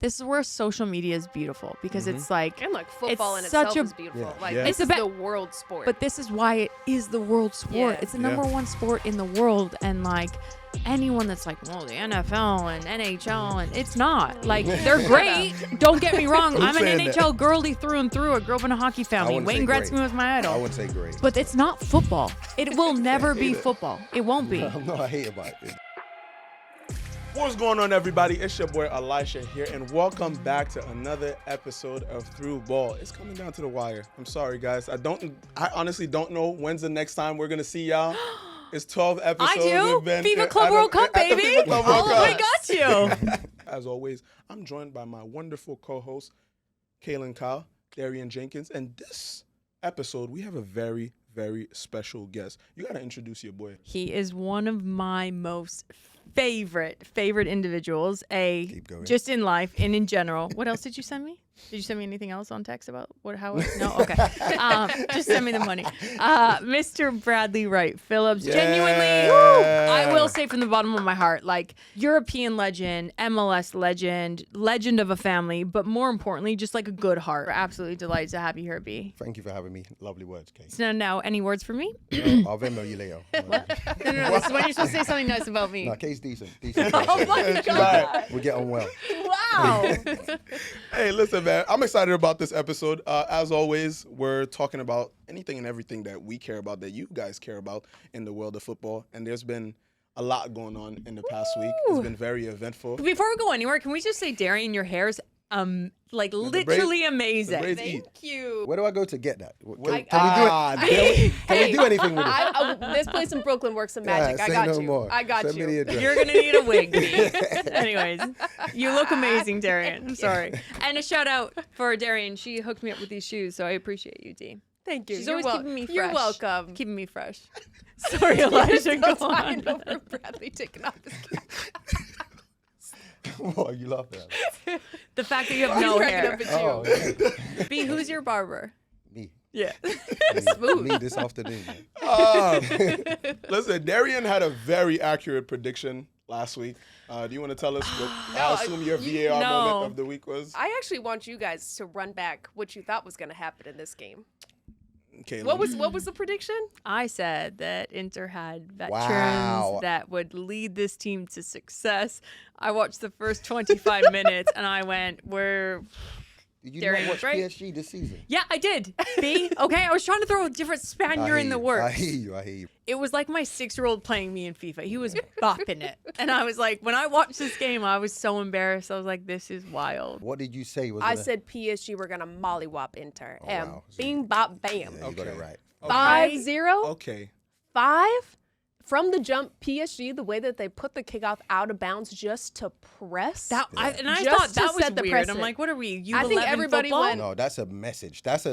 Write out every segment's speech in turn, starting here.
This is where social media is beautiful because it's like, And like football in it's itself such a- is beautiful. Yeah. Like Yeah. this It's is a the world sport. but this is why it is the world sport. Yeah. It's the number one sport in the world. And like anyone that's like, well, the NFL and NHL, and it's not. Like, they're great. Don't get me wrong. Who's I'm an saying that? NHL girly through and through. I grew up in a hockey family. wouldn't Wayne say Gretzky great. was my idol. I would say great. But it's not football. It will never be football. It won't be. I'm not a hater about it. What's going on, everybody? It's your boy Elisha here, and welcome back to another episode of Through Ball. It's coming down to the wire. I'm sorry, guys. I honestly don't know when's the next time we're gonna see y'all. It's 12 episodes. I do. We've been FIFA at Club the- World Cup, at the baby. FIFA Club World Oh, Cup. I got you. As always, I'm joined by my wonderful co-host, Kaylin Kyle, Darian Jenkins, and this episode we have a very, very special guest. You gotta introduce your boy. He is one of my most favorite individuals. Keep going. Just in life and in general. What else did you send me? Did you send me anything else on text about how? No, okay. Just send me the money. Mr. Bradley Wright-Phillips. Yeah. Genuinely, I will say from the bottom of my heart, like European legend, MLS legend of a family, but more importantly, just like a good heart. We're absolutely delighted to have you here, B. Thank you for having me. Lovely words, Kate. So now, any words for me? I'll Venmo you later. No, this is when you're supposed to say something nice about me. No, Kate's decent. Oh my God. We get on well. Wow. Hey, listen, man. I'm excited about this episode. As always, we're talking about anything and everything that we care about, that you guys care about in the world of football. And there's been a lot going on in the past week. It's been very eventful. Before we go anywhere, can we just say, Darian, your hair's like braids- literally the amazing. braids eat. Thank you. Where do I go to get that? Can we Hey, do anything with it? This place in Brooklyn works some magic. Yeah, I say got no you. more. I got Send me the you. address. You're gonna need a wig. B. Anyways, you look amazing, Darian. I'm sorry. And a shout out for Darian. She hooked me up with these shoes, so I appreciate you, D. Thank you. She's You're always keeping me fresh. You're welcome. Keeping me fresh. Sorry, Elijah. Go Talking on. over Bradley taking off his cap. What are you laughing at? The fact that you have no cracking hair. up at you. Oh, yeah. B, who's your barber? Me. Yeah. Me this afternoon. Man. Listen, Darian had a very accurate prediction last week. Do you want to tell us what I assume your VAR no. moment of the week was? I actually want you guys to run back what you thought was going to happen in this game. Okay, What was the prediction? I said that Inter had veterans Wow. that would lead this team to success. I watched the first 25 minutes and I went, Did you Darian not was watch right. PSG this season? yeah, I did. B, okay, I was trying to throw a different Spaniard in the I works. hear you. It was like my 6-year-old playing me in FIFA. He was bopping it. And I was like, when I watched this game, I was so embarrassed. I was like, this is wild. What did you say? Was I it a- said PSG were going to mollywop Inter. Oh, and wow. bing, bop, bam. Yeah, you got it Okay. right. 5-0. Okay. 5 from the jump. PSG, the way that they put the kickoff out of bounds just to press. I Just thought to that was set the weird. I'm precedent. like, what are we? I think U11 everybody football? went- No, that's a message. That's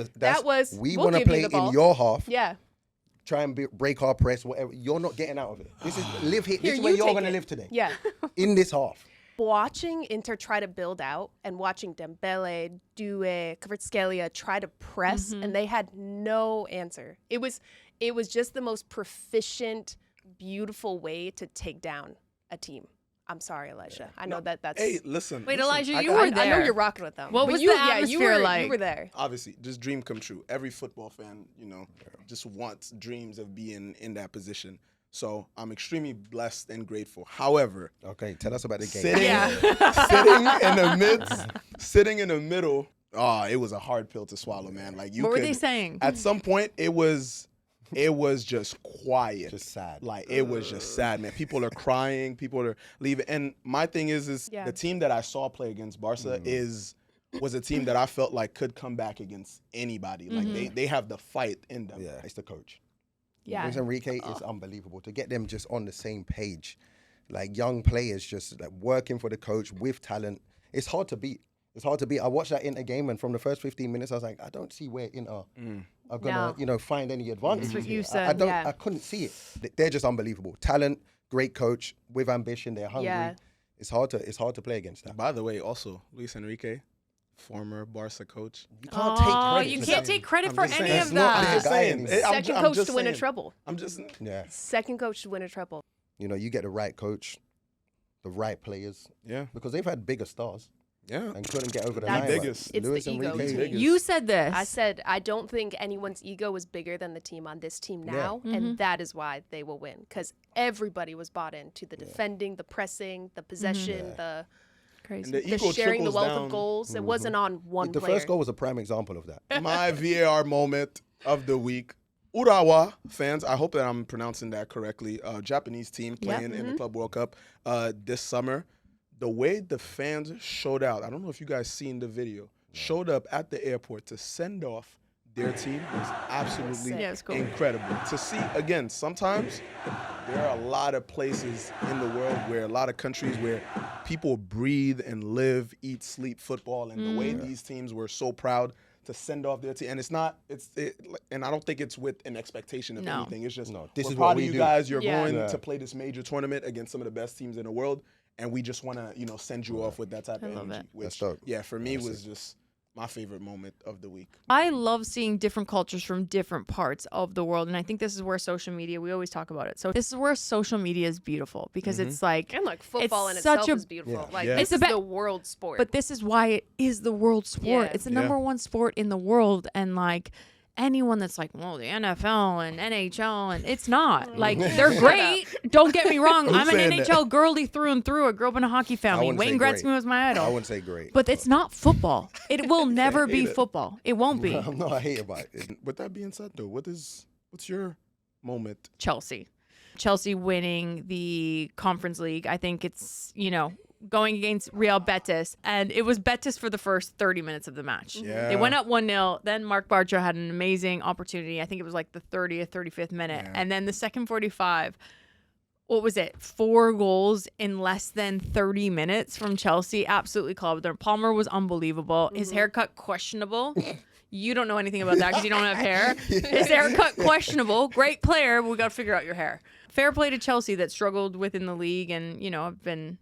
was, we we'll want to give you play the ball. in your half. Yeah. Try and break our press, whatever. You're not getting out of it. This is live here. Here, This is where you you're take going to it. live today. Yeah. In this half. Watching Inter try to build out and watching Dembélé, Doué, Kvaratskhelia try to press, and they had no answer. It was just the most proficient, beautiful way to take down a team. I'm sorry, Elijah. I know that's. Hey, listen. Wait, listen, Elijah, I you got- were I there. know you're rocking with them. What But was you, the yeah, atmosphere you were, like? You were there. Obviously, just dream come true. Every football fan, just wants dreams of being in that position. So I'm extremely blessed and grateful. However, Okay, tell us about the game. sitting in the middle, it was a hard pill to swallow, man. Like What were they saying? At some point, it was just quiet. Just sad. Like it was just sad, man. People are crying. People are leaving. And my thing is Yeah. the team that I saw play against Barca was a team that I felt like could come back against anybody. Like they have the fight in them. Yeah, it's the coach. Yeah. Luis Enrique is unbelievable. To get them just on the same page, like young players just like working for the coach with talent, it's hard to beat. It's hard to beat. I watched that Inter game, and from the first 15 minutes, I was like, I don't see where Inter are gonna, No. Find any advantage. what you I said. don't. Yeah. I couldn't see it. They're just unbelievable. Talent, great coach with ambition. They're hungry. Yeah. It's hard to play against that. By the way, also Luis Enrique, former Barca coach. You can't take credit. you for can't that. take credit I'm for just any saying. of It's not that. the I'm just guy saying. anymore. I'm Second I'm coach just to win a saying. treble. I'm just. Yeah. Second coach to win a treble. You get the right coach, the right players, Yeah. because they've had bigger stars. Yeah. and couldn't get over the That's line. biggest. It's Luis the ego Enrique. to me. You said this. I said I don't think anyone's ego is bigger than the team on this team now, and that is why they will win because everybody was bought into the defending, the pressing, the possession, the Crazy. And the the ego sharing the trickles wealth down. of goals. It wasn't on one The player. first goal was a prime example of that. My VAR moment of the week. Urawa fans, I hope that I'm pronouncing that correctly. Japanese team playing in the Club World Cup this summer. The way the fans showed out, I don't know if you guys seen the video, showed up at the airport to send off their team was absolutely Yeah, it's cool. incredible. To see, again, sometimes there are a lot of places in the world where a lot of countries where people breathe and live, eat, sleep football, and the way these teams were so proud to send off their team, and and I don't think it's with an expectation of anything. It's just this we're is proud what of we you do. guys. You're Yeah. going to play this major tournament against some of the best teams in the world, and we just want to send you off with that type of love energy. it. Which, dope. yeah, for me was just my favorite moment of the week. I love seeing different cultures from different parts of the world. And I think this is where social media, we always talk about it. So this is where social media is beautiful because it's like, and like football it's in such itself a- is beautiful. Yeah. Like Yeah. this It's a is bet- the world sport. but this is why it is the world sport. Yeah. It's the Yeah. number one sport in the world. And like anyone that's like, well, the NFL and NHL, and it's not. Like, they're great. Don't get me wrong. I'm an saying that? NHL girly through and through. I grew up in a hockey family. wouldn't say Wayne Gretzky great. was my idol. I wouldn't say great. But it's not football. It will never be football. It won't be. I'm not a hater about it. With that being said, though, what's your moment? Chelsea. Chelsea winning the Conference League. I think it's, going against Real Betis. And it was Betis for the first 30 minutes of the match. Yeah. They went up 1-0. Then Mark Bartra had an amazing opportunity. I think it was like the 30th, 35th minute. Yeah. And then the second 45, what was it? 4 goals in less than 30 minutes from Chelsea. Absolutely clubbed them. Palmer was unbelievable. His haircut, questionable. You don't know anything about that because you don't have hair. His haircut, questionable. Great player, but we got to figure out your hair. Fair play to Chelsea that struggled within the league and, have been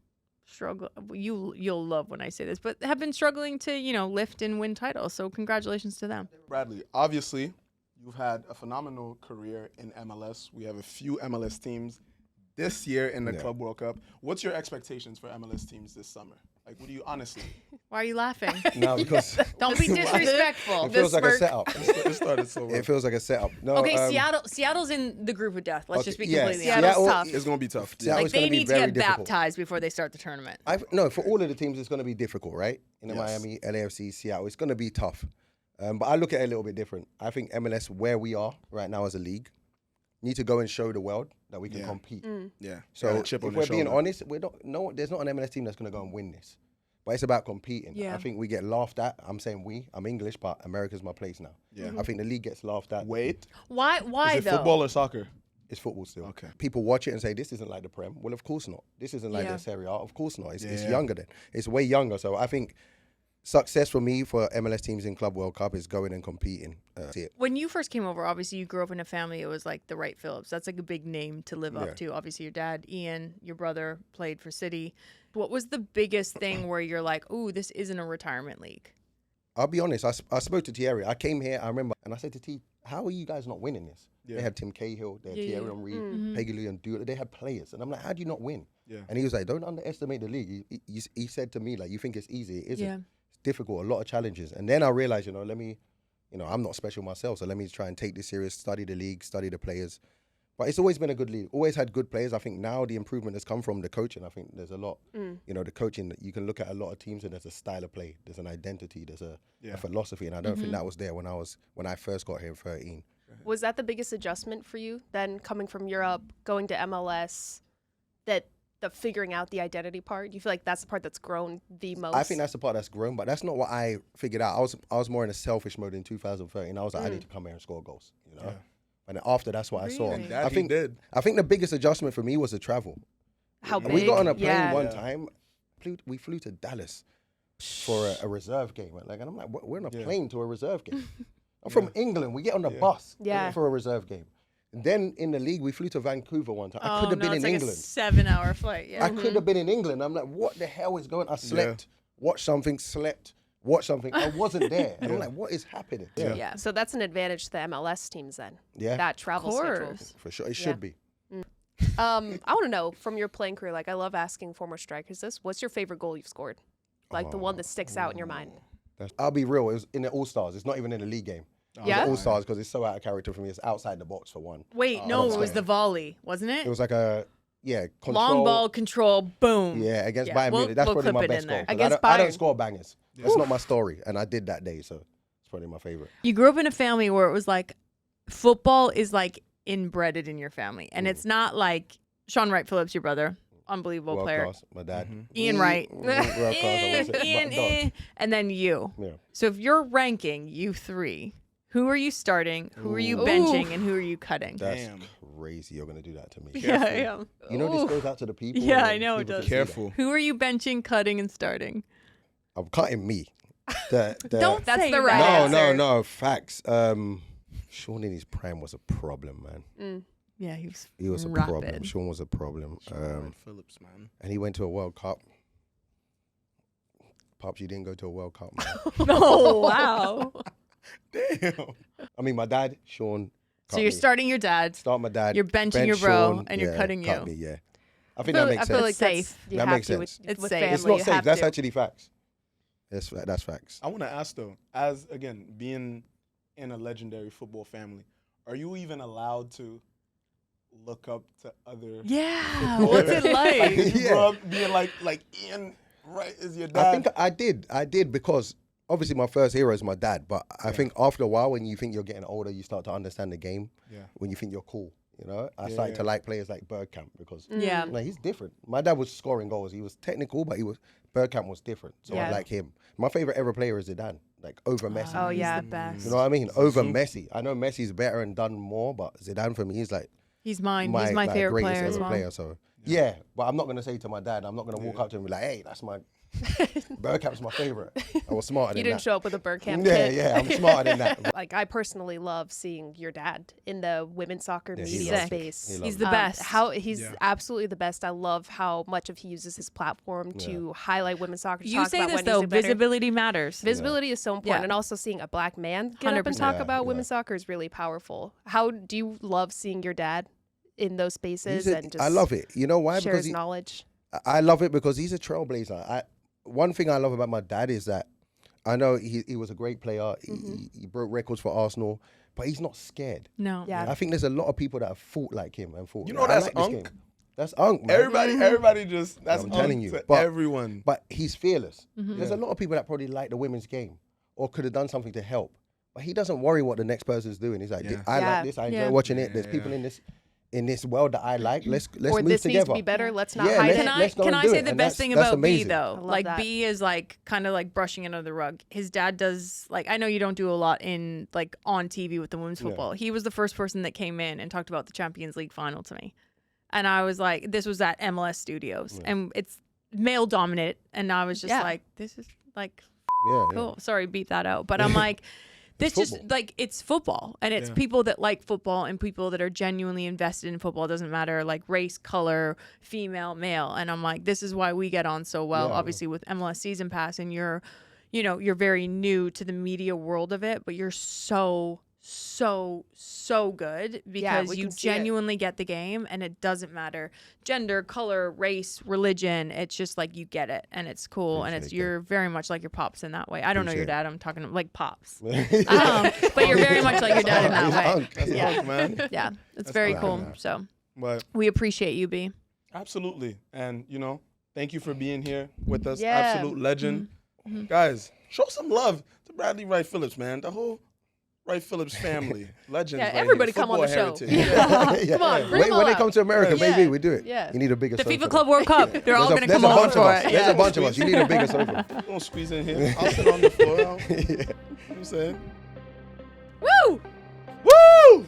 you'll love when I say this, but have been struggling to, lift and win titles. So congratulations to them. Bradley, obviously, you've had a phenomenal career in MLS. We have a few MLS teams this year in the Club World Cup. What's your expectations for MLS teams this summer? Like, what do you honestly? Why are you laughing? No, because Don't be disrespectful. it feels like a setup. It started so well. It feels like a setup. No, Okay, Seattle's in the group of death. Let's just be completely honest. Seattle's tough. It's going to be tough. Seattle- Like, it's gonna they be need to very get difficult. baptized before they start the tournament. No, for all of the teams, it's going to be difficult, right? Yes. Miami, LAFC, Seattle, it's going to be tough. But I look at it a little bit different. I think MLS, where we are right now as a league, need to go and show the world that we can compete. Yeah. So Got a chip if on we're their being shoulder. honest, there's not an MLS team that's going to go and win this. But it's about competing. Yeah. I think we get laughed at. I'm saying we. I'm English, but America's my place now. Yeah. I think the league gets laughed at. Wait, Why is it though? football or soccer? It's football still. Okay. People watch it and say, this isn't like the Prem. Well, of course not. This isn't like Yeah. the Serie A. Of course not. It's Yeah. younger than. It's way younger. So I think success for me for MLS teams in Club World Cup is going and competing. See it. When you first came over, obviously you grew up in a family. It was like the Wright-Phillips. That's like a big name to live up to. Obviously, your dad, Ian, your brother played for City. What was the biggest thing where you're like, "Ooh, this isn't a retirement league"? I'll be honest. I spoke to Thierry. I came here, I remember, and I said to T, how are you guys not winning this? Yeah. They had Tim Cahill, they had Yeah, Thierry yeah. Henry, Peggy Lee and Dula. They had players. And I'm like, how do you not win? Yeah. And he was like, don't underestimate the league. He said to me, like, you think it's easy. It isn't. Yeah. It's difficult, a lot of challenges. And then I realized, I'm not special myself, so let me try and take this serious, study the league, study the players. But it's always been a good league, always had good players. I think now the improvement has come from the coaching. I think there's a lot, the coaching, you can look at a lot of teams and there's a style of play, there's an identity, there's a philosophy. And I don't think that was there when I first got here in 13. Was that the biggest adjustment for you then coming from Europe, going to MLS, that the figuring out the identity part? You feel like that's the part that's grown the most? I think that's the part that's grown, but that's not what I figured out. I was more in a selfish mode in 2013. I was like, I need to come here and score goals, Yeah. And then after that's what I saw. Really? That I he think did. I think the biggest adjustment for me was the travel. how big. We got on a plane yeah. one time. We flew to Dallas for a reserve game. And I'm like, we're on a plane to a reserve game. I'm from England. We get on the bus for a reserve game. And then in the league, we flew to Vancouver one time. I could have been in it's England. like a 7-hour flight. Yeah. I could have been in England. I'm like, what the hell is going on? I slept, watched something, watched something. I wasn't there. And I'm like, what is happening? Yeah. So that's an advantage to the MLS teams then. Yeah. That travel schedule. course. For sure. It should be. I want to know from your playing career, like I love asking former strikers this, what's your favorite goal you've scored? Like the one that sticks out in your mind. I'll be real. It was in the All-Stars. It's not even in the league game. Yeah? All-Stars because it's so out of character for me. It's outside the box for one. Wait, no, it was the volley, wasn't it? It was like a control. Long ball control, boom. Yeah, against Yeah, Bayern we'll- Munich. That's we'll probably clip my it best in goal. there. 'Cause Against I don't Bayern. score bangers. That's not my story, and I did that day, so it's probably my favorite. You grew up in a family where it was like football is like inbred in your family, and it's not like Sean Wright-Phillips, your brother, unbelievable World player. class, my dad. Ian Wright. World class, I won't say, Ian, but dog. and then you. Yeah. So if you're ranking you three, who are you starting? Who are you Ooh. benching? And who are you cutting? That's Damn. crazy. You're gonna do that to me. Yeah, yeah. You know this goes out to the people. Yeah, I and know it people does. can see that. Careful. Who are you benching, cutting, and starting? I'm cutting me. The Don't That's say the right that. No, answer. no, facts. Sean in his prime was a problem, man. Yeah, He was a rapid. problem. Sean was a problem. Phillips, man. And he went to a World Cup. Pops, you didn't go to a World Cup, man. Oh, wow. Damn. I mean, my dad, Sean. So cut you're me. starting your dad. Start my dad. You're benching bench your bro, Sean, and you're yeah, cutting cut you. me, yeah. I think that makes I feel sense. like Safe. that's, you That have makes to sense. It's with safe. family. It's not you safe. have That's to. actually facts. That's facts. I want to ask though, as again being in a legendary football family, are you even allowed to look up to other? Yeah. football What's it players? like? Did you Yeah. grow up being like Ian Wright is your dad? I think I did because obviously my first hero is my dad. But I think after a while, when you think you're getting older, you start to understand the game. Yeah. When you think you're cool, you know. I Yeah, started yeah. to like players like Bergkamp because Yeah. like, he's different. My dad was scoring goals. He was technical, but Bergkamp was different. So Yeah. I like him. My favorite ever player is Zidane, like over Messi. Oh, yeah. He's the best. You know what I mean? Over Messi. I know Messi's better and done more, but Zidane for me is like He's mine. He's my like, favorite greatest player as ever well. player. So yeah, but I'm not gonna say to my dad, I'm not gonna walk up to him and be like, hey, that's my Bergkamp's my favorite. I was smarter You than didn't that. show up with a Bergkamp Yeah, kit. yeah, I'm smarter than that. Like I personally love seeing your dad in the women's soccer Yeah, he media loves it. space. He loves He's it. the best. How he's Yeah. absolutely the best. I love how much of he uses his platform to highlight women's soccer. To You talk say about this when though, he's better. visibility matters. Visibility is so important, Yeah. and also seeing a black man get up and 100%. talk Yeah, about yeah. women's soccer is really powerful. How do you love seeing your dad in those spaces and just I love it. You know why? share Because his knowledge? I love it because he's a trailblazer. One thing I love about my dad is that I know he was a great player. He broke records for Arsenal, but he's not scared. No. Yeah. I think there's a lot of people that have fought like him and thought. You know "I that's like this Unk? game." That's Unk, man. Everybody just that's I'm telling Unk you, to but- everyone. But he's fearless. Mm-hmm. There's a lot of people that probably like the women's game or could have done something to help. But he doesn't worry what the next person's doing. He's like, Yeah. I Yeah. like this. I enjoy Yeah. watching it. There's Yeah, people yeah. in this world that I like. Let's Or move this together. needs to be better. Let's not Yeah, hide Can it. I let's go can and I do say it, the and best that's- thing that's about B amazing. though? love Like that. B is like kind of like brushing it under the rug. His dad does like I know you don't do a lot in like on TV with the women's Yeah. football. He was the first person that came in and talked about the Champions League final to me. And I was like, this was at MLS Studios and it's male dominant and I was just Yeah. like, this is like Yeah, cool. Sorry, beat that out. But I'm like, this just football. like it's football, and it's Yeah. people that like football and people that are genuinely invested in football. It doesn't matter like race, color, female, male. And I'm like, this is why we get on so well. Yeah. Obviously, with MLS Season Pass, and you're very new to the media world of it, but you're so good because we you can see it. genuinely get the game, and it doesn't matter gender, color, race, religion. It's just like you get it, and it's cool, and it's Appreciate you're very much like your pops in that way. I don't know your Appreciate dad. I'm talking like pops, yeah. but you're very much like your dad in that He's way. Unk. That's Yeah. Unk, man. Yeah, it's That's very cool, cool. man. So But we appreciate you, B. absolutely, and thank you for being here with us. Yeah. Absolute legend, guys. Show some love to Bradley Wright-Phillips, man. The whole Wright-Phillips family, legends. Yeah, right everybody here. come on the Football show. heritage. Yeah. Come on, bring When them all they out. come to America, Yeah. maybe we do it. Yeah. You need a bigger The sofa. FIFA Club World Cup. They're all There's going to there's come a on bunch for of us. it. There's Yeah. a bunch of us. You need a bigger sofa. Don't squeeze in here. I'll sit on the floor. You know what I'm saying? Woo! Woo!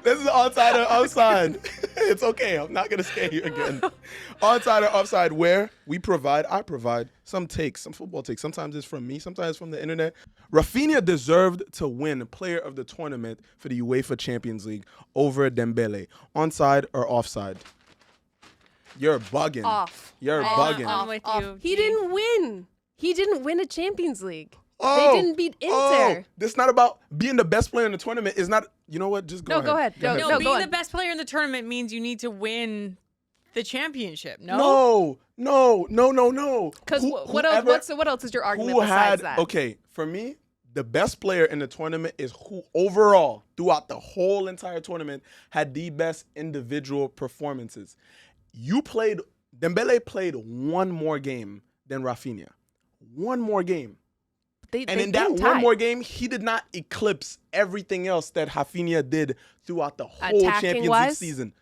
This is Onside or Offside. It's okay. I'm not gonna scare you again. Onside or Offside, where I provide some takes, some football takes. Sometimes it's from me, sometimes it's from the internet. Rafinha deserved to win Player of the Tournament for the UEFA Champions League over Dembélé. Onside or offside? You're bugging. Off. You're I'm bugging. with Off. you. He didn't win. He didn't win a Champions League. Oh, They didn't beat Inter. Oh, this is not about being the best player in the tournament. It's not. You know what? Just go No, ahead. go ahead. No, go being on. the best player in the tournament means you need to win the championship. No. No. Because what else is your argument besides that? Okay, for me, the best player in the tournament is who overall, throughout the whole entire tournament, had the best individual performances. Dembélé played one more game than Rafinha. One more game. And in that one more game, he did not eclipse everything else that Rafinha did throughout the whole Champions League season.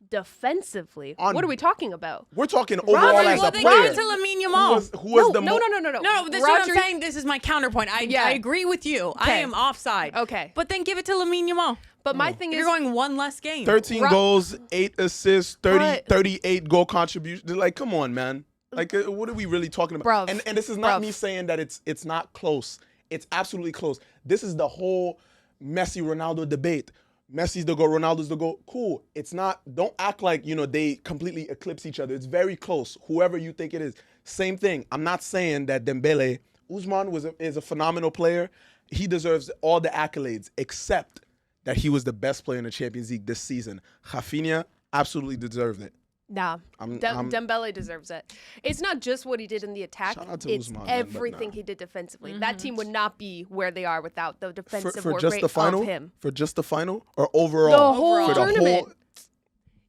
Defensively, what are we talking about? We're talking overall as a player. Give it to Lamine Yamal. Who was the No. No, this is what I'm saying. This is my counterpoint. I agree with you. I am offside. Okay. But then give it to Lamine Yamal. But my thing is, you're going one less game. 13 goals, 8 assists, 38 goal contributions. Like, come on, man. Like, what are we really talking about? Bruv, and this is not me saying that it's not close. It's absolutely close. This is the whole Messi-Ronaldo debate. Messi's the goal, Ronaldo's the goal. Cool. It's not, don't act like, they completely eclipse each other. It's very close. Whoever you think it is. Same thing. I'm not saying that Dembélé, Ousmane is a phenomenal player. He deserves all the accolades, except that he was the best player in the Champions League this season. Rafinha absolutely deserved it. Nah, Dembélé deserves it. It's not just what he did in the attack. It's everything he did defensively. That team would not be where they are without the defensive work rate of him. For just the final or overall? The whole tournament.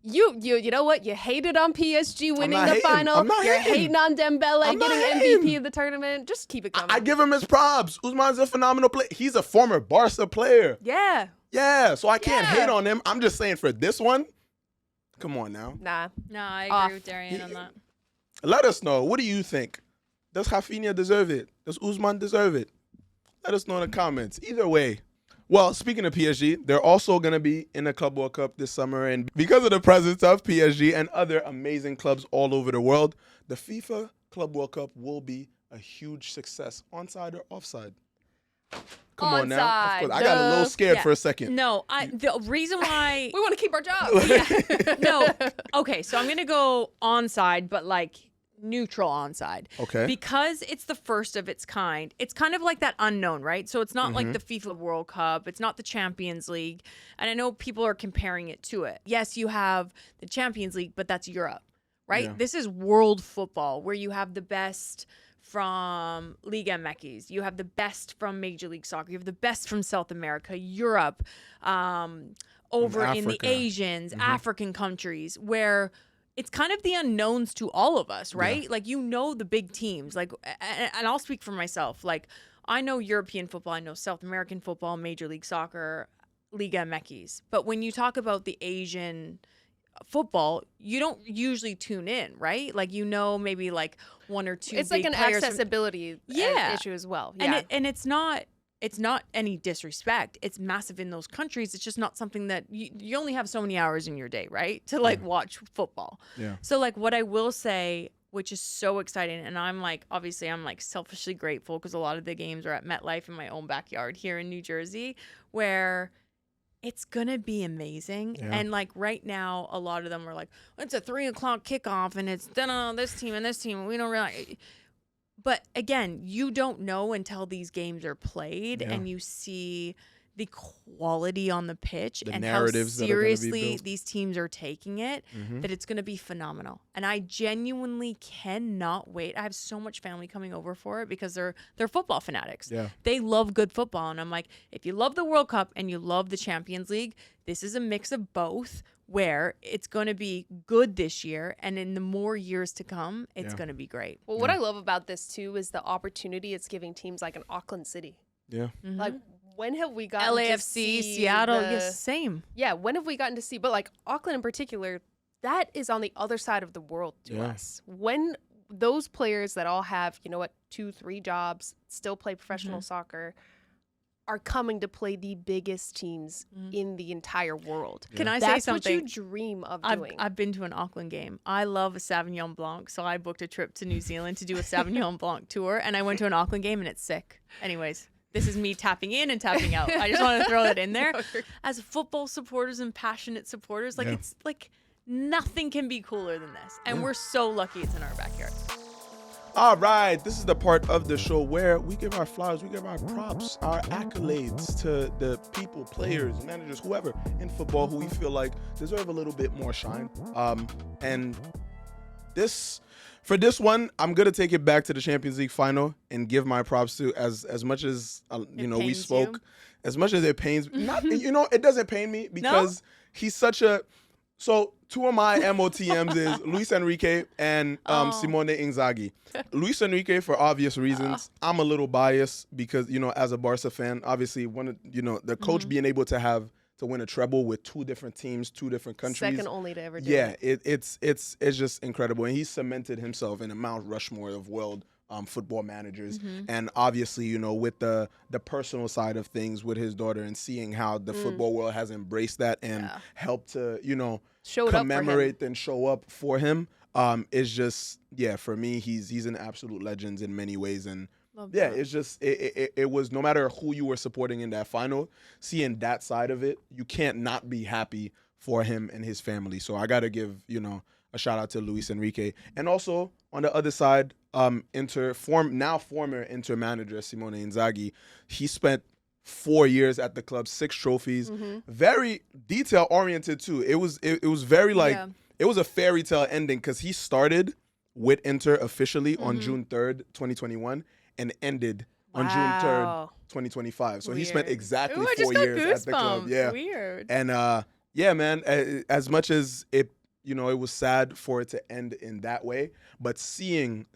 You know what? You hated on PSG winning the final. You're hating on Dembélé getting MVP of the tournament. Just keep it coming. I give him his props. Ousmane's a phenomenal player. He's a former Barca player. Yeah, so I can't hate on him. I'm just saying for this one, come on now. Nah. No, I agree with Darian on that. Let us know. What do you think? Does Rafinha deserve it? Does Ousmane deserve it? Let us know in the comments. Either way. Well, speaking of PSG, they're also going to be in the Club World Cup this summer. And because of the presence of PSG and other amazing clubs all over the world, the FIFA Club World Cup will be a huge success. Onside or offside? Come on now. Of course. I got a little scared for a second. No, the reason why we want to keep our job. No. Okay, so I'm going to go onside, but like neutral onside. Okay. Because it's the first of its kind. It's kind of like that unknown, right? So it's not like the FIFA World Cup. It's not the Champions League. And I know people are comparing it to it. Yes, you have the Champions League, but that's Europe, right? Yeah. This is world football where you have the best from Liga MX. You have the best from Major League Soccer. You have the best from South America, Europe, over in the Asians, African countries, where it's kind of the unknowns to all of us, right? Yeah. Like, the big teams. Like, and I'll speak for myself. Like, I know European football. I know South American football, Major League Soccer, Liga MX. But when you talk about the Asian football, you don't usually tune in, right? Like, maybe like one or two. It's like an accessibility issue as well. Yeah. And it's not any disrespect. It's massive in those countries. It's just not something that you only have so many hours in your day, right? To like watch football. Yeah. So like what I will say, which is so exciting, and I'm like selfishly grateful because a lot of the games are at MetLife in my own backyard here in New Jersey, where it's gonna be amazing. Yeah. And like right now, a lot of them are like, it's a 3:00 kickoff and it's this team and this team. And we don't realize. But again, you don't know until these games are played and you see the quality on the pitch and how seriously these teams are taking it, that it's going to be phenomenal. And I genuinely cannot wait. I have so much family coming over for it because they're football fanatics. Yeah. They love good football. And I'm like, if you love the World Cup and you love the Champions League, this is a mix of both, where it's going to be good this year, and in the more years to come, it's going to be great. Well, what I love about this, too, is the opportunity it's giving teams like an Auckland City. Yeah. Like, when have we gotten LAFC, to see Seattle, yes, same. Yeah, when have we gotten to see, but like Auckland in particular, that is on the other side of the world to us. When those players that all have, 2-3 jobs, still play professional soccer, are coming to play the biggest teams in the entire world. Can I say something? That's what you dream of doing. I've been to an Auckland game. I love a Sauvignon Blanc, so I booked a trip to New Zealand to do a Sauvignon Blanc tour, and I went to an Auckland game, and it's sick. Anyways, this is me tapping in and tapping out. I just want to throw that in there. As football supporters and passionate supporters, it's like nothing can be cooler than this, and we're so lucky it's in our backyard. All right, this is the part of the show where we give our flowers, we give our props, our accolades to the people, players, managers, whoever in football who we feel like deserve a little bit more shine. And for this one, I'm gonna take it back to the Champions League final and give my props to as much as we spoke, as much as it pains. Not it doesn't pain me because he's such a. So two of my MOTMs is Luis Enrique and Simone Inzaghi. Luis Enrique for obvious reasons. I'm a little biased because as a Barca fan, obviously the coach being able to win a treble with two different teams, two different countries. Second only to ever do it. It's just incredible. And he's cemented himself in a Mount Rushmore of world football managers. And obviously, with the personal side of things with his daughter and seeing how the football world has embraced that and helped to, commemorate and show up for him. It's just, for me, he's an absolute legend in many ways. And it's just it was, no matter who you were supporting in that final, seeing that side of it, you can't not be happy for him and his family. So I got to give, a shout out to Luis Enrique. And also on the other side, former Inter manager Simone Inzaghi, he spent 4 years at the club, 6 trophies, very detail oriented too. It was very it was a fairy tale ending because he started with Inter officially on June 3rd, 2021 and ended on June 3rd, 2025. So he spent exactly 4 years at the club. Yeah. Weird. And man, as much as it was sad for it to end in that way, but seeing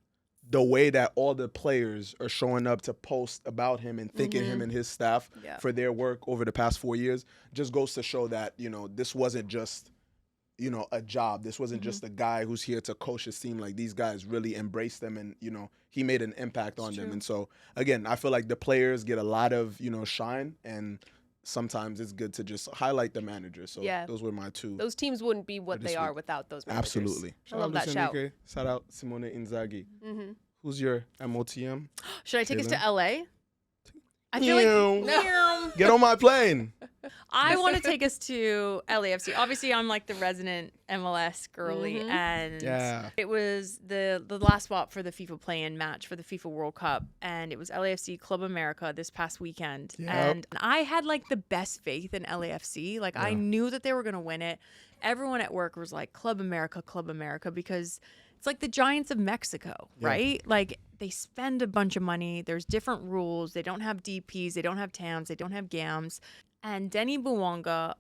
the way that all the players are showing up to post about him and thanking him and his staff for their work over the past 4 years just goes to show that, this wasn't just, a job. This wasn't just a guy who's here to coach his team. Like, these guys really embraced them and, he made an impact on them. And so, again, I feel like the players get a lot of, shine, and sometimes it's good to just highlight the manager. So those were my two. Those teams wouldn't be what they are without those managers. Absolutely. I love that shout. Shout out Simone Inzaghi. Who's your MOTM? Should I take us to LA? I feel like get on my plane. I want to take us to LAFC. Obviously, I'm like the resident MLS girly, and it was the last swap for the FIFA play-in match for the FIFA World Cup, and it was LAFC Club America this past weekend. And I had like the best faith in LAFC. Like I knew that they were going to win it. Everyone at work was like, Club America, because it's like the Giants of Mexico, right? Like they spend a bunch of money. There's different rules. They don't have DPs. They don't have TAMs. They don't have GAMs. And Denny Bouanga,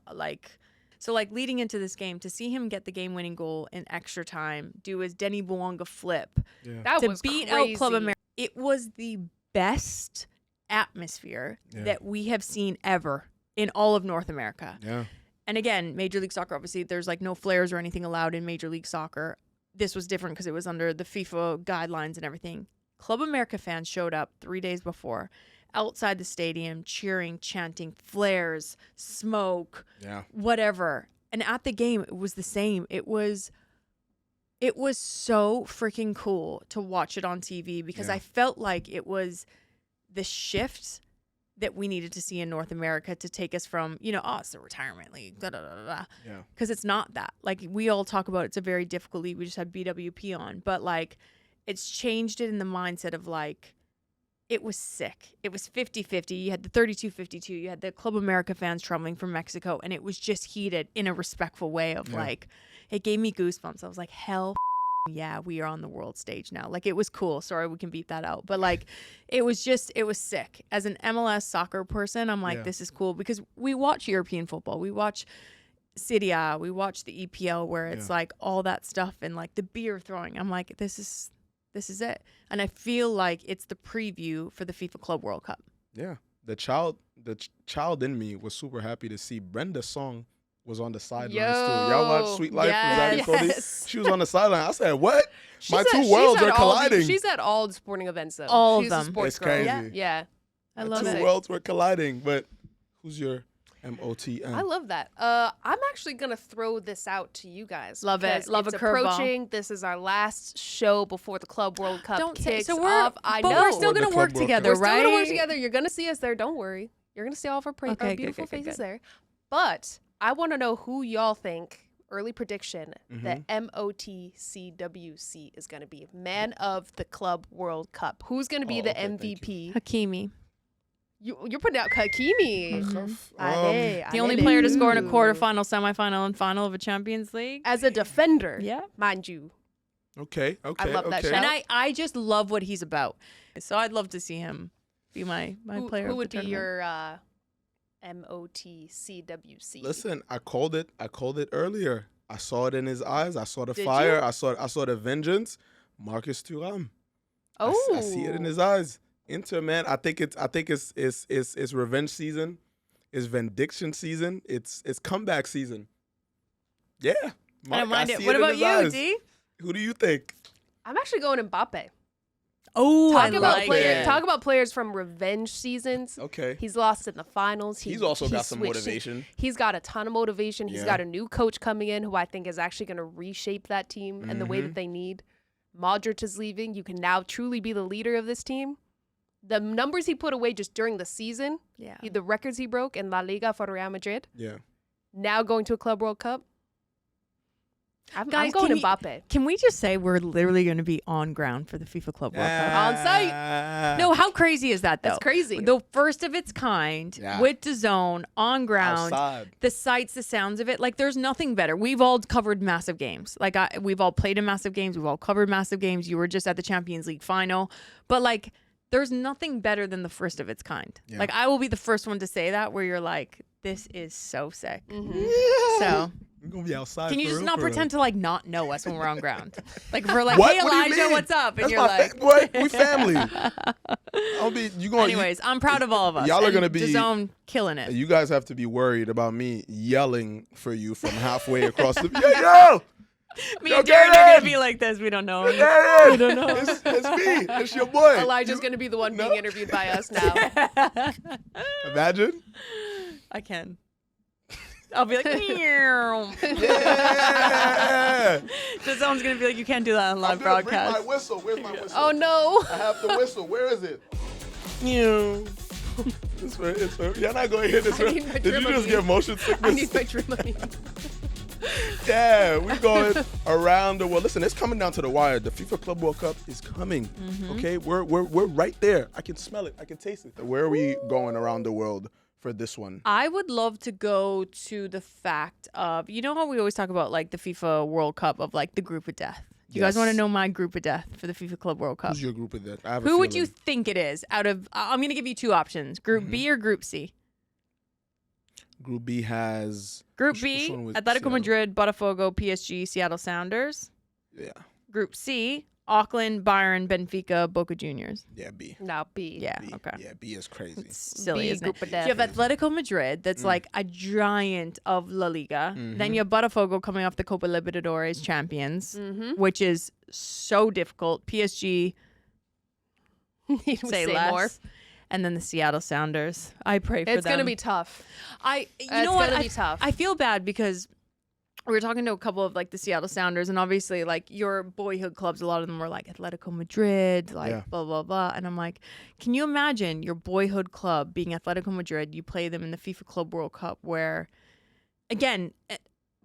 leading into this game, to see him get the game-winning goal in extra time, do his Denny Bouanga flip, that was beat crazy. out Club America. It was the best atmosphere that we have seen ever in all of North America. Yeah. And again, Major League Soccer, obviously, there's like no flares or anything allowed in Major League Soccer. This was different because it was under the FIFA guidelines and everything. Club America fans showed up 3 days before, outside the stadium, cheering, chanting, flares, smoke, whatever. And at the game, it was the same. It was so freaking cool to watch it on TV because I felt like it was the shift that we needed to see in North America to take us from, it's the retirement league, because it's not that. Like, we all talk about it's a very difficult league. We just had BWP on. But, like, it's changed it in the mindset of, like, it was sick. It was 50-50. You had the 32-52. You had the Club America fans traveling from Mexico, and it was just heated in a respectful way of, like, it gave me goosebumps. I was like, hell yeah, we are on the world stage now. Like, it was cool. Sorry, we can beat that out. But, like, it was sick. As an MLS soccer person, I'm like, this is cool because we watch European football. We watch Serie A. We watch the EPL where it's, like, all that stuff and, like, the beer throwing. I'm like, this is it. And I feel like it's the preview for the FIFA Club World Cup. Yeah. The child in me was super happy to see Brenda Song was on the sidelines too. Y'all watch Sweet Life with Zadie Cody? She was on the sideline. I said, what? My two worlds are colliding. She's at all the sporting events though. All she's of them. A sports it's girl. crazy. Yeah. I love it. Two worlds were colliding. But who's your MOTM? I love that. I'm actually going to throw this out to you guys. Love it. Love it's a curveball. approaching. This is our last show before the Club World Cup kicks so off. I know. We're still going to work together, We're right? still going to work together. You're going to see us there. Don't worry. You're going to see all of our beautiful faces there. But I want to know who y'all think early prediction, Mm-hmm. the MOTCWC is going to be Man of the Club World Cup. Who's going to be the okay, thank you. MVP? Hakimi. You're putting out Hakimi. The only player to score in a quarterfinal, semifinal, and final of a Champions League. As a defender, Yeah. mind you. Okay. I love that shout. And I just love what he's about. So I'd love to see him be my player. Who of would the be tournament. your MOTCWC? Listen, I called it earlier. I saw it in his eyes. I saw the Did fire. you? I saw the vengeance. Marcus Thuram. Oh, I see it in his eyes. Inter, man. I think it's revenge season. It's vindication season. It's comeback season. Yeah. I don't mind it. see What in about his you, eyes. D? Who do you think? I'm actually going Mbappe. Oh, Talk about players from revenge seasons. Okay. He's lost in the finals. He's also got some switched. motivation. He's got a ton of motivation. He's Yeah. got a new coach coming in who I think is actually going to reshape that team and the way that they need. Modric is leaving. You can now truly be the leader of this team. The numbers he put away just during the season, Yeah. the records he broke in La Liga for Real Madrid, Yeah. now going to a Club World Cup. I'm Guys, going can you- Mbappe. Can we just say we're literally going to be on ground for the FIFA Club World Cup? On site. No, how crazy is that, though? That's crazy. The first of its kind, Yeah. with DAZN, on ground, Outside. the sights, the sounds of it. Like, there's nothing better. We've all covered massive games. Like, we've all played in massive games. We've all covered massive games. You were just at the Champions League final. But, like, there's nothing better than the first of its kind. Yeah. Like, I will be the first one to say that, where you're like, this is so sick. Mhm. So, We're gonna be outside. can you for just real, not for real. pretend to, like, not know us when we're on ground? Like, if we're like, What? hey, What do you Elijah, mean? what's up? And That's you're my like, boy, we family. I'll be. You going? anyways, I'm proud of all of us. Y'all are And gonna be- DAZN killing it. You guys have to be worried about me yelling for you from halfway across the. Yo! Me Yo, and Darren are Darren! gonna be like this. We don't know. Darren! We don't know. It's me. It's your boy. Elijah's going to be the one being interviewed by us now. Imagine. I can. I'll be like, meow. Yeah. Someone's gonna be like, you can't do that on live I'm gonna bring broadcast. my whistle. Where's my whistle? Oh, no. I have the whistle. Where is it? It's for, you're not going to hear this. I need my Did you just Dramamine. get motion I sickness? need my Dramamine. Yeah, we're going around the world. Listen, it's coming down to the wire. The FIFA Club World Cup is coming. Okay, we're right there. I can smell it. I can taste it. Where are we going around the world for this one? I would love to go to the fact of, you know how we always talk about like the FIFA World Cup of like the group of death. You guys Yes. want to know my group of death for the FIFA Club World Cup? Who's your group of that? I have a Who would you feeling. think it is out of? I'm gonna give you two options: Group B or Group C. Group B has Group which B: one was Atletico Seattle? Madrid, Botafogo, PSG, Seattle Sounders. Yeah, Group C: Auckland, Bayern, Benfica, Boca Juniors. yeah, B. Now B. Yeah, B. okay. Yeah, B is crazy. It's silly, B, isn't group it? of So you death. have Atletico Madrid, that's like a giant of La Liga. Then you have Botafogo coming off the Copa Libertadores champions, which is so difficult. PSG, Need to say less. more. And then the Seattle Sounders. I pray for them. It's going to be tough. You It's know what? gonna be tough. I feel bad because we were talking to a couple of like the Seattle Sounders, and obviously like your boyhood clubs, a lot of them were like Atletico Madrid, like Yeah. blah blah blah. And I'm like, can you imagine your boyhood club being Atletico Madrid? You play them in the FIFA Club World Cup, where again,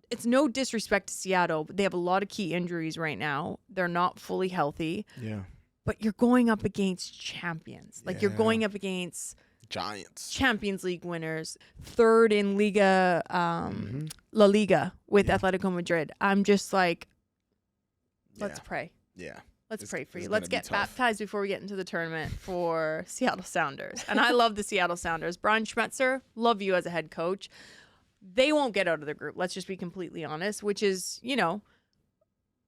it's no disrespect to Seattle, but they have a lot of key injuries right now. They're not fully healthy, Yeah, but you're going up against champions. Like you're Yeah. going up against Giants. Champions League winners, third in Liga, La Liga with Atletico Madrid. I'm just like, let's Yeah. pray. Yeah. Let's It's- pray for it's you. gonna Let's be get tough. baptized before we get into the tournament for Seattle Sounders. And I love the Seattle Sounders. Brian Schmetzer, love you as a head coach. They won't get out of the group. Let's just be completely honest, which is,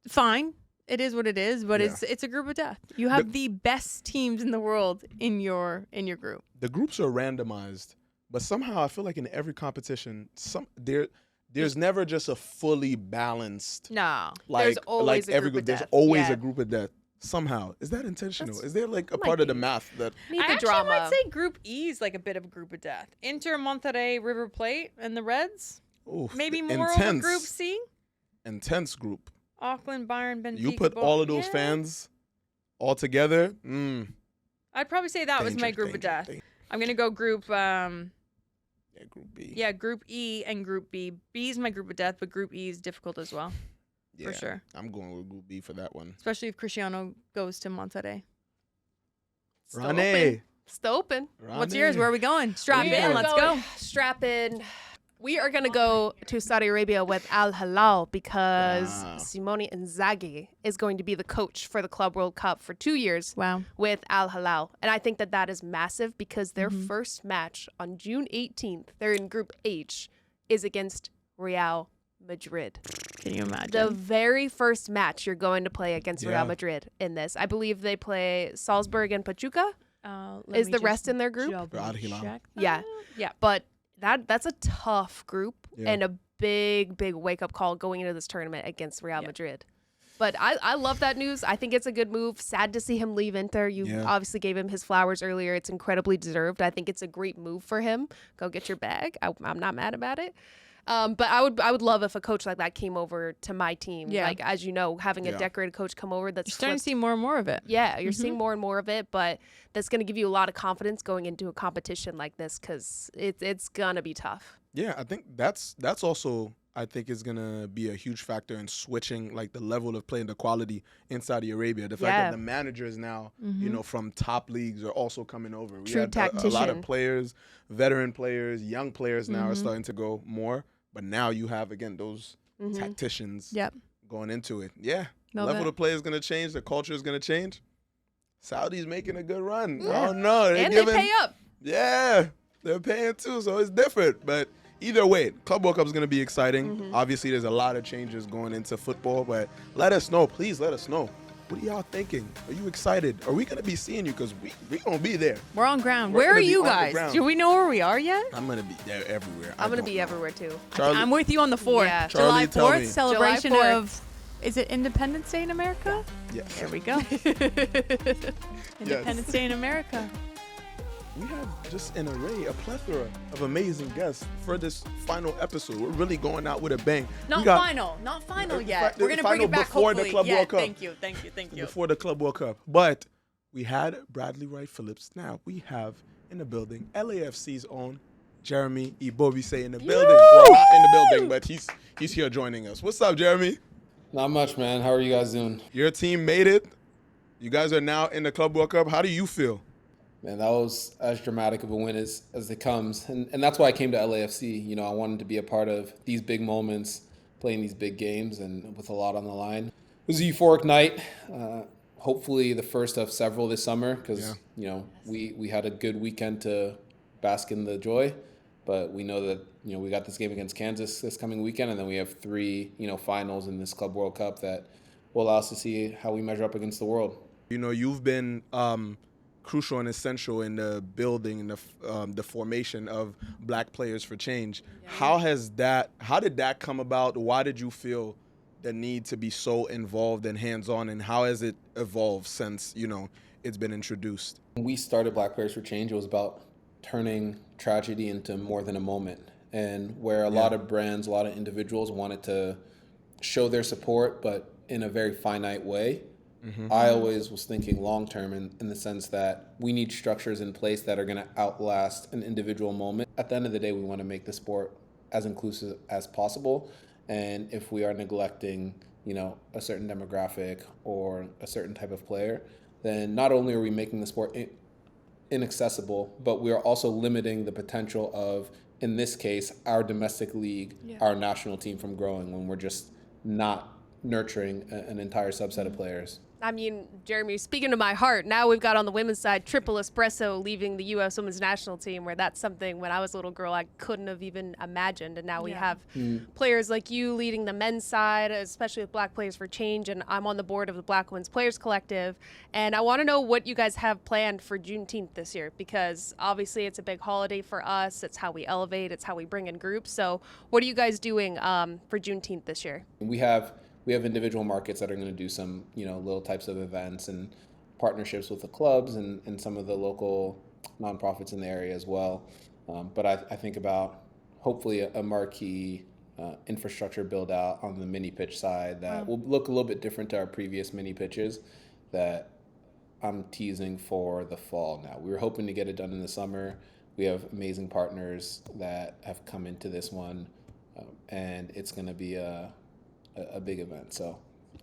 fine. It is what it is, but Yeah. it's a group of death. You have the best teams in the world in your group. The groups are randomized, but somehow I feel like in every competition, there's never just a fully balanced. No. Like, There's always a every group of there's death. always Yeah. a group of death. Somehow, is that intentional? That's- Is there like a might part of the be. math that? Need I the actually drama. might say Group E is like a bit of a group of death. Inter, Monterrey, River Plate, and the Reds. Oof, Maybe the more over Group C. Intense group. Auckland, Bayern, Benfica. You put all of those fans all together. I'd probably say that was my Danger, group of danger, death. danger. I'm gonna go Group Yeah, Group B. Yeah, Group E and Group B. B is my group of death, but Group E is difficult as well. Yeah, for sure. I'm going with Group B for that one. Especially if Cristiano goes to Monterrey. Ronnie. Still open. What's yours? Where are we going? Strap We in. are Let's going- go. Strap in. We are going to go to Saudi Arabia with Al Hilal because Wow. Simone Inzaghi is going to be the coach for the Club World Cup for 2 years Wow. with Al Hilal. And I think that that is massive because their Mm-hmm. first match on June 18th, they're in Group H, is against Real Madrid. Can you imagine? The very first match you're going to play against Yeah. Real Madrid in this. I believe they play Salzburg and Pachuca. Let Is me the just rest in their group? double Al Hilal. check Yeah. that. Yeah. But that's a tough group Yeah. and a big wake up call going into this tournament against Real Madrid. But I love that news. I think it's a good move. Sad to see him leave Inter. You Yeah. obviously gave him his flowers earlier. It's incredibly deserved. I think it's a great move for him. Go get your bag. I'm not mad about it. But I would love if a coach like that came over to my team. Yeah. Like, as you know, having a Yeah. decorated coach come over that's You're starting to flipped- see more and more of it. yeah, you're seeing more and more of it, but that's going to give you a lot of confidence going into a competition like this because it's going to be tough. Yeah, I think that's also I think is gonna be a huge factor in switching like the level of play and the quality in Saudi Arabia. The fact Yeah. that the managers now, you know, from top leagues are also coming over. We True had a lot tactician. of players, veteran players, young players now are starting to go more. But now you have again those tacticians Yep. going into it. Yeah, Love level it. of play is gonna change. The culture is gonna change. Saudi's making a good run. Yeah. Oh no, they're And giving, they pay up. yeah, they're paying too, so it's different. But either way, Club World Cup is going to be exciting. Obviously, there's a lot of changes going into football, but let us know. Please let us know. What are y'all thinking? Are you excited? Are we going to be seeing you? Because we going to be there. We're on ground. We're Where are gonna be you on the guys? ground. Do we know where we are yet? I'm going to be there everywhere. I'm going to be everywhere too. Charlie, I'm with you on the 4th. Yeah. July Charlie, tell 4th, me. celebration July 4th. of, is it Independence Day in America? yeah. There we go. Independence Day in America. We have just an array, a plethora of amazing guests for this final episode. We're really going out with a bang. Not We got- final yet. the We're gonna bring final it back before the hopefully. Club Yeah, World Cup. thank you. Before the Club World Cup. But we had Bradley Wright-Phillips. Now we have in the building LAFC's own Jeremy Ebobisse in the building. Well, not in the building, but he's here joining us. What's up, Jeremy? Not much, man. How are you guys doing? Your team made it. You guys are now in the Club World Cup. How do you feel? Man, that was as dramatic of a win as it comes. And that's why I came to LAFC. You know, I wanted to be a part of these big moments, playing these big games, and with a lot on the line. It was a euphoric night. Hopefully the first of several this summer because, you know, we had a good weekend to bask in the joy. But we know that, you know, we got this game against Kansas this coming weekend, and then we have 3, you know, finals in this Club World Cup that will allow us to see how we measure up against the world. You know, you've been crucial and essential in the building and the formation of Black Players for Change. How did that come about? Why did you feel the need to be so involved and hands-on, and how has it evolved since, you know, it's been introduced? When we started Black Players for Change, it was about turning tragedy into more than a moment. And where a lot of brands, a lot of individuals wanted to show their support, but in a very finite way, I always was thinking long-term in the sense that we need structures in place that are going to outlast an individual moment. At the end of the day, we want to make the sport as inclusive as possible. And if we are neglecting, you know, a certain demographic or a certain type of player, then not only are we making the sport inaccessible, but we are also limiting the potential of, in this case, our domestic league, our national team from growing when we're just not nurturing an entire subset of players. I mean, Jeremy, speaking to my heart, now we've got on the women's side triple espresso leaving the U.S. women's national team, where that's something when I was a little girl I couldn't have even imagined. And now we have players like you leading the men's side, especially with Black Players for Change. And I'm on the board of the Black Women's Players Collective. And I want to know what you guys have planned for Juneteenth this year, because obviously it's a big holiday for us. It's how we elevate. It's how we bring in groups. So what are you guys doing for Juneteenth this year? We have individual markets that are going to do some, you know, little types of events and partnerships with the clubs and some of the local nonprofits in the area as well. But I think about hopefully a marquee infrastructure build out on the mini pitch side that will look a little bit different to our previous mini pitches that I'm teasing for the fall now. We were hoping to get it done in the summer. We have amazing partners that have come into this one, and it's going to be a big event. So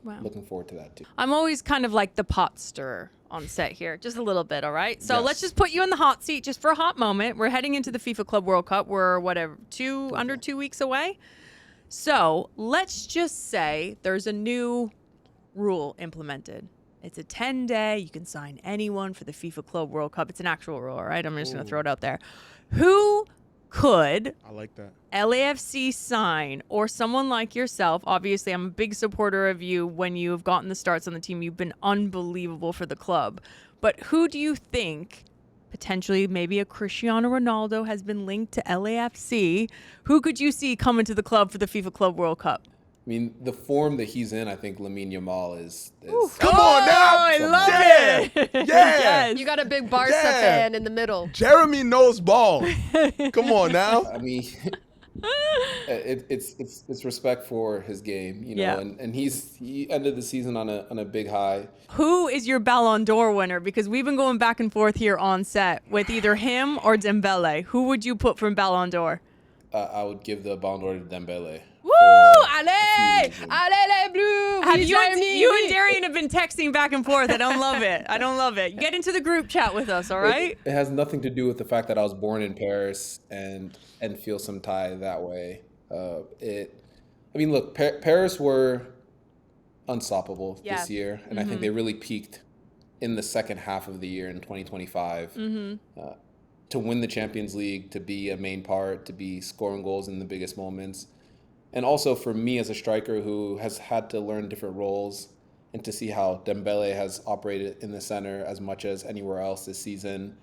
Wow. looking forward to that too. I'm always kind of like the pot stirrer on set here, just a little bit, all right? So Yes. let's just put you in the hot seat just for a hot moment. We're heading into the FIFA Club World Cup. We're, under 2 weeks away? So let's just say there's a new rule implemented. It's a 10-day. You can sign anyone for the FIFA Club World Cup. It's an actual rule, all right? I'm just going to throw it out there. Who could I like that. LAFC sign, or someone like yourself? Obviously, I'm a big supporter of you when you've gotten the starts on the team. You've been unbelievable for the club. But who do you think, potentially maybe a Cristiano Ronaldo has been linked to LAFC, who could you see coming to the club for the FIFA Club World Cup? I mean, the form that he's in, I think Lamine Yamal is Come on now. I love it. Yeah. Yes. You got a big Barca Yeah. fan in the middle. Jeremy knows ball. Come on now. I mean, it's respect for his game, you know, Yeah. and he ended the season on a big high. Who is your Ballon d'Or winner? Because we've been going back and forth here on set with either him or Dembélé. Who would you put from Ballon d'Or? I would give the Ballon d'Or to Dembele. Woo! Allez! Allez les bleus! Have Oui, you and Jeremy! Darian have been texting back and forth. I don't love it. I don't love it. Get into the group chat with us, all right? It has nothing to do with the fact that I was born in Paris and feel some tie that way. I mean, look, Paris were unstoppable Yeah. this year, and I think they really peaked in the second half of the year in 2025. To win the Champions League, to be a main part, to be scoring goals in the biggest moments. And also for me as a striker who has had to learn different roles, and to see how Dembélé has operated in the center as much as anywhere else this season,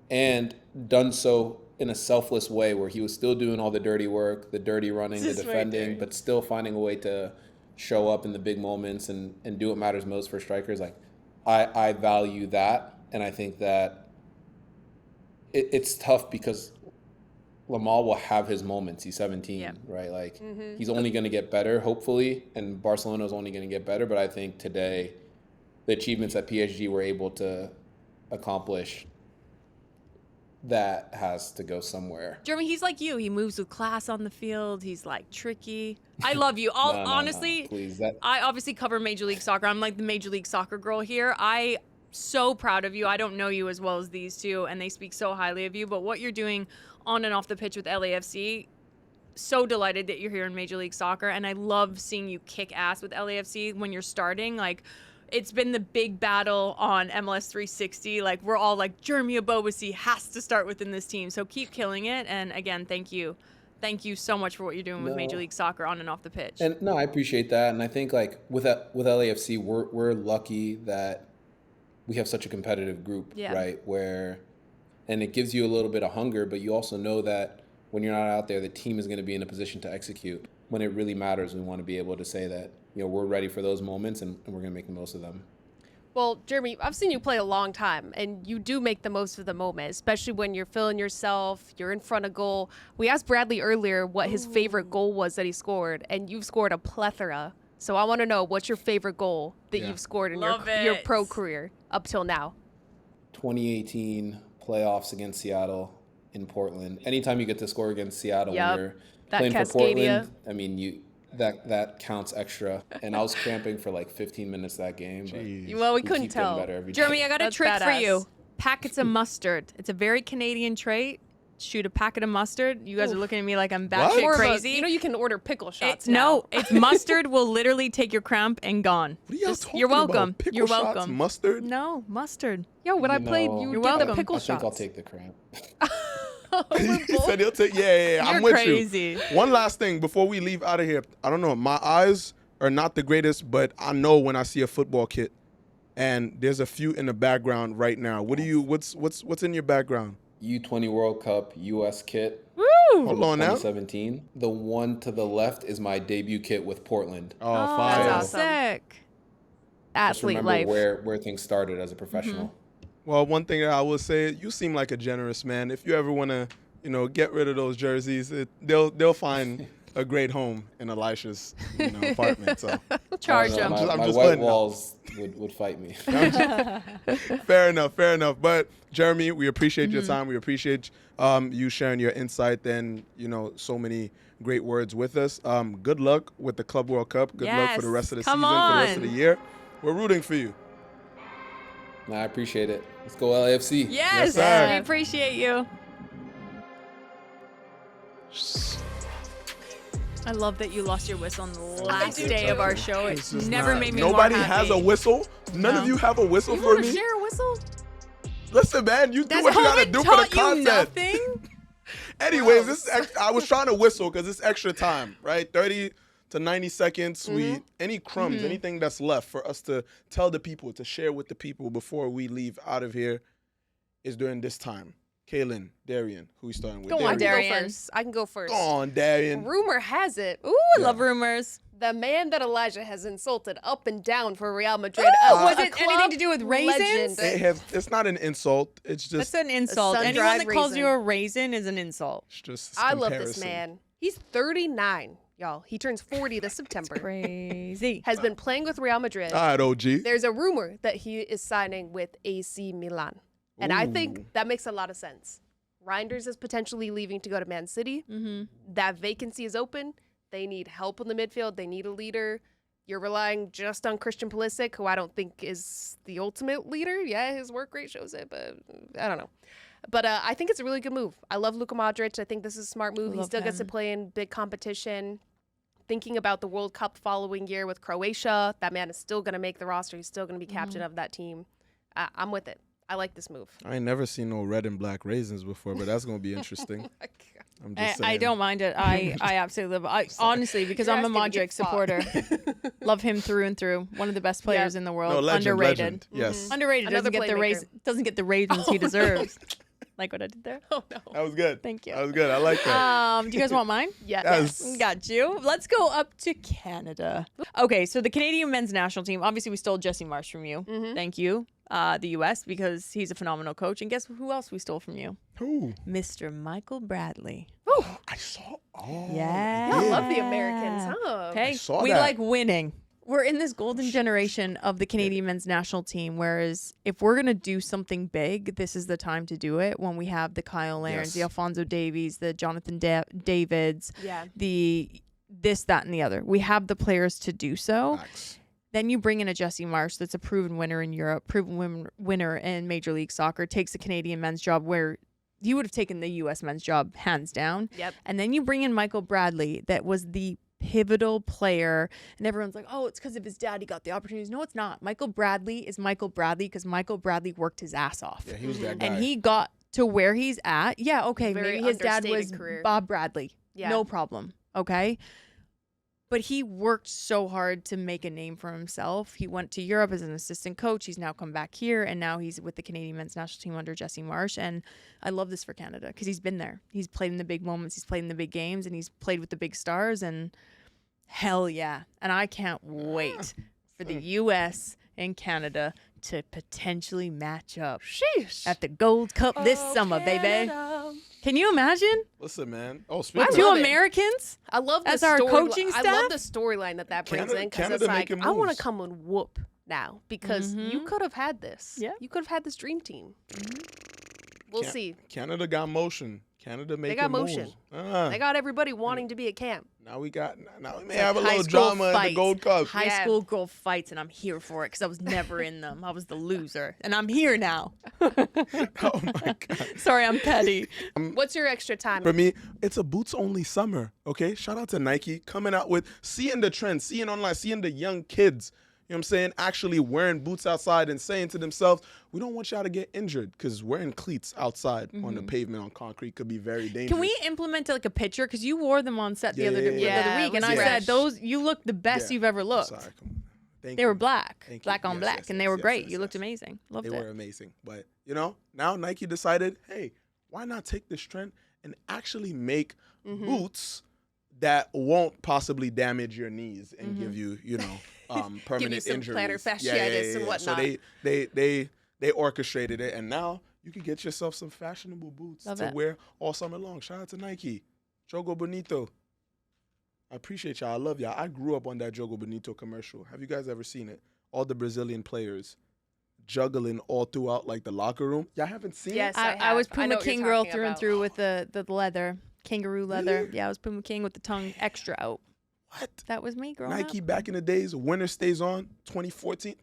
and done so in a selfless way where he was still doing all the dirty work, the dirty running, the This is right defending, there. but still finding a way to show up in the big moments and do what matters most for strikers. Like, I value that, and I think that it's tough because Yamal will have his moments. He's 17, Yeah. right? Like, he's only going to get better, hopefully, and Barcelona is only going to get better. But I think today, the achievements that PSG were able to accomplish, that has to go somewhere. Jeremy, he's like you. He moves with class on the field. He's like tricky. I love you. No, Honestly, please. I obviously cover Major League Soccer. I'm like the Major League Soccer girl here. I so proud of you. I don't know you as well as these two, and they speak so highly of you. But what you're doing on and off the pitch with LAFC, so delighted that you're here in Major League Soccer, and I love seeing you kick ass with LAFC when you're starting. Like, it's been the big battle on MLS 360. Like, we're all like, Jeremy Ebobisse has to start within this team. So keep killing it. And again, thank you. Thank you so much for what you're doing with No. Major League Soccer on and off the pitch. And no, I appreciate that. And I think like with LAFC, we're lucky that we have such a competitive group, Yeah. right? And it gives you a little bit of hunger, but you also know that when you're not out there, the team is going to be in a position to execute. When it really matters, we want to be able to say that, you know, we're ready for those moments and we're going to make the most of them. Well, Jeremy, I've seen you play a long time, and you do make the most of the moment, especially when you're feeling yourself, you're in front of goal. We asked Bradley earlier what his favorite goal was that he scored, and you've scored a plethora. So I want to know, what's your favorite goal that Yeah. you've scored in Love your it. pro career up till now? 2018 playoffs against Seattle in Portland. Anytime you get to score against Seattle Yep. when you're That playing for Cascadia. Portland, I mean, that counts extra. And I was cramping for like 15 minutes that game. But Jeez. Well, we we couldn't keep getting tell. better every day. Jeremy, I got a That's trick for badass. you. Packets of mustard. It's a very Canadian trait. Shoot a packet of mustard. You guys are looking at me like I'm What? batshit More of a- crazy. you know, you can order pickle shots No, now. it's mustard will literally take your cramp and gone. What are y'all Just- talking you're welcome. about? Pickle You're shots, welcome. mustard? No, mustard. Yo, when I You played, know, you You're did the welcome. pickle I think shots. I'll take the cramp. He said he'll take. Yeah. I'm You're with crazy. you. One last thing before we leave out of here. I don't know. My eyes are not the greatest, but I know when I see a football kit, and there's a few in the background right now. What do you? What's in your background? U20 World Cup US kit. Woo! Hold on now. 2017. The one to the left is my debut kit with Portland. Oh, Oh, fire. that's that's awesome. sick. Just Athlete remember life. where things started as a professional. Well, one thing that I will say, you seem like a generous man. If you ever want to, get rid of those jerseys, they'll find a great home in Elisha's apartment. So Charge I don't them. know, I'm My just white letting you know. walls would fight me. Fair enough. But Jeremy, we appreciate your time. We appreciate you sharing your insight and so many great words with us. Good luck with the Club World Cup. Good luck for the rest of the season, for the rest of the year. We're rooting for you. I appreciate it. Let's go LAFC. Yes, sir. we appreciate you. I love that you lost your whistle on the last day of our show. It never made me Nobody more happy. has a whistle. None of you have a whistle You for want to me. share a whistle? Listen, man, you do Does what you gotta Hovind do for taught the you content. nothing? Anyways, this is I was trying to whistle because it's extra time, right? 30 to 90 seconds. Any crumbs, anything that's left for us to tell the people, to share with the people before we leave out of here is during this time. Kaylin, Darian, who we starting with? Go on, Darian. I can go first. Go on, Darian. Rumor has it, Ooh, I love rumors. the man that Elijah has insulted up and down for Real Madrid. Was a it club anything to do with raisins? legend. It's not an insult. It's just That's an insult. sun-dried Anyone that calls raisin. you a raisin is an insult. it's just I love this comparison. man. He's 39, y'all. He turns 40 this September. Crazy. Has been playing with Real Madrid. All right, OG. There's a rumor that he is signing with AC Milan. And I Ooh. think that makes a lot of sense. Reinders is potentially leaving to go to Man City. That vacancy is open. They need help in the midfield. They need a leader. You're relying just on Christian Pulisic, who I don't think is the ultimate leader. Yeah, his work rate shows it, but I don't know. But I think it's a really good move. I love Luka Modric. I think this is a smart move. He Love still gets to him. play in big competition. Thinking about the World Cup following year with Croatia, that man is still going to make the roster. He's still going to be captain of that team. I'm with it. I like this move. I ain't never seen no red and black raisins before, but that's gonna be interesting. I'm just saying. I don't mind it. I absolutely love it. Honestly, because You're I'm a asking to get Modric supporter. Love him through and through. One of the best players in the world. No, legend, Underrated. legend. Yes. Underrated. Another Doesn't get the raisins he deserves. Like what I did there? Oh, no. That was good. Thank you. That was good. I like that. Do you guys want mine? Yes. Got you. Let's go up to Canada. Okay, so the Canadian men's national team, obviously we stole Jesse Marsh from you. Thank you. The U.S., because he's a phenomenal coach. And guess who else we stole from you? Who? Mr. Michael Bradley. I saw. Oh. Yeah. I love the Americans, huh? Okay, saw we that. like winning. We're in this golden generation of the Canadian men's national team, whereas if we're going to do something big, this is the time to do it when we have the Kyle Lairns, Yes. the Alphonso Davies, the Jonathan Davids, Yeah. the this, that, and the other. We have the players to do so. Facts. Then you bring in a Jesse Marsh that's a proven winner in Europe, proven winner in Major League Soccer, takes the Canadian men's job where he would have taken the U.S. men's job hands down. Yep. And then you bring in Michael Bradley that was the pivotal player, and everyone's like, oh, it's because of his dad he got the opportunities. No, it's not. Michael Bradley is Michael Bradley because Michael Bradley worked his ass off. Yeah, he was that guy. And he got to where he's at. Yeah, okay, Very maybe his dad understated was career. Bob Bradley. Yeah. No problem. Okay. But he worked so hard to make a name for himself. He went to Europe as an assistant coach. He's now come back here, and now he's with the Canadian men's national team under Jesse Marsh. And I love this for Canada because he's been there. He's played in the big moments. He's played in the big games, and he's played with the big stars. And hell yeah. And I can't wait for the U.S. and Canada to potentially match up Sheesh. at the Gold Cup this summer, baby. Can you imagine? Listen, man. Oh, I speaking Two love it. Americans? I love the As our story- coaching I staff? love the storyline that brings Canada- in because Canada it's like making I want moves. to come and whoop now because you could have had this. Yeah. You could have had this dream team. We'll see. Canada got motion. Canada making got moves. motion. Ah, They got everybody wanting to be at camp. now we may It's have a like high little school drama in the fights. Gold Cup. High Yeah. school girl fights, and I'm here for it because I was never in them. I was the loser, and I'm here now. Oh my God. Sorry, I'm petty. What's your extra time? For me, it's a boots only summer. Okay, shout out to Nike coming out with seeing the trend, seeing online, seeing the young kids. You know what I'm saying? Actually wearing boots outside and saying to themselves, we don't want y'all to get injured because wearing cleats outside on the pavement on concrete could be very dangerous. Can we implement like a picture? Because you wore them on set the Yeah, other yeah, yeah. other Yeah, week, it and was I fresh. said those you look the best Yeah. you've ever I'm looked. sorry, come on. Thank They you. were black, Thank you. black on Yes, black, yes, and they yes, were yes, great. yes, You looked yes. amazing. Loved They it. were amazing. But, now Nike decided, hey, why not take this trend and actually make boots that won't possibly damage your knees and give you, permanent some injuries. plantar fasciitis and whatnot. So they orchestrated it, and now you can get yourself some fashionable boots Love to it. wear all summer long. Shout out to Nike. Jogo Bonito. I appreciate y'all. I love y'all. I grew up on that Jogo Bonito commercial. Have you guys ever seen it? all the Brazilian players juggling all throughout like the locker room? Y'all haven't seen Yes, it? I was I Puma know what you're King girl talking through and about. through with the leather, kangaroo leather. Really? Yeah, I was Puma King with the tongue extra out. What? That was me growing Nike up. back in the days, winner stays on, 2014,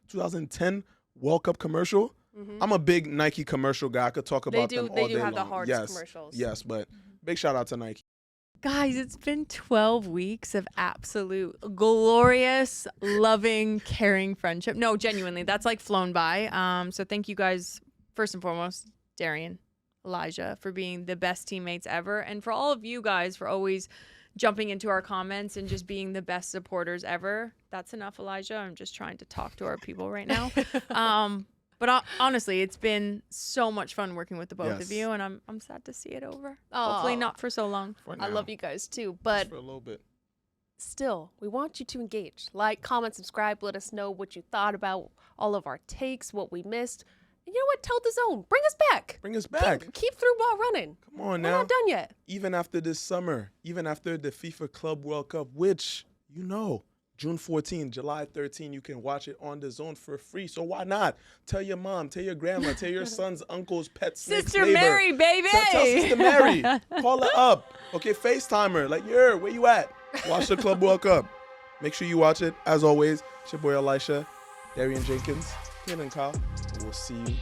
2010 World Cup commercial. I'm a big Nike commercial guy. I could talk about them all They day do have the long. hardest Yes, commercials. yes, but big shout out to Nike. Guys, it's been 12 weeks of absolute glorious, loving, caring friendship. No, genuinely, that's like flown by. So thank you guys, first and foremost, Darian, Elijah, for being the best teammates ever. And for all of you guys for always jumping into our comments and just being the best supporters ever. That's enough, Elijah. I'm just trying to talk to our people right now. But honestly, it's been so much fun working with the both of Yes. you, and I'm sad to see it over. Aw. Hopefully not for so long. For I now. love you guys too, Just but for a little bit. still, we want you to engage. Like, comment, subscribe. Let us know what you thought about all of our takes, what we missed. And you know what? Tell DAZN. Bring us back. Bring us back. Keep through ball running. Come on We're now. not done yet. Even after this summer, even after the FIFA Club World Cup, which, you know, June 14, July 13, you can watch it on DAZN for free. So why not? Tell your mom, tell your grandma, tell your son's uncle's pet snake's Sister neighbor. Mary, baby. Tell Sister Mary. Call her up. Okay, FaceTime her. Like, where you at? Watch the Club World Cup. Make sure you watch it. As always, it's your boy Elisha, Darian Jenkins, Ken and Kyle. We'll see you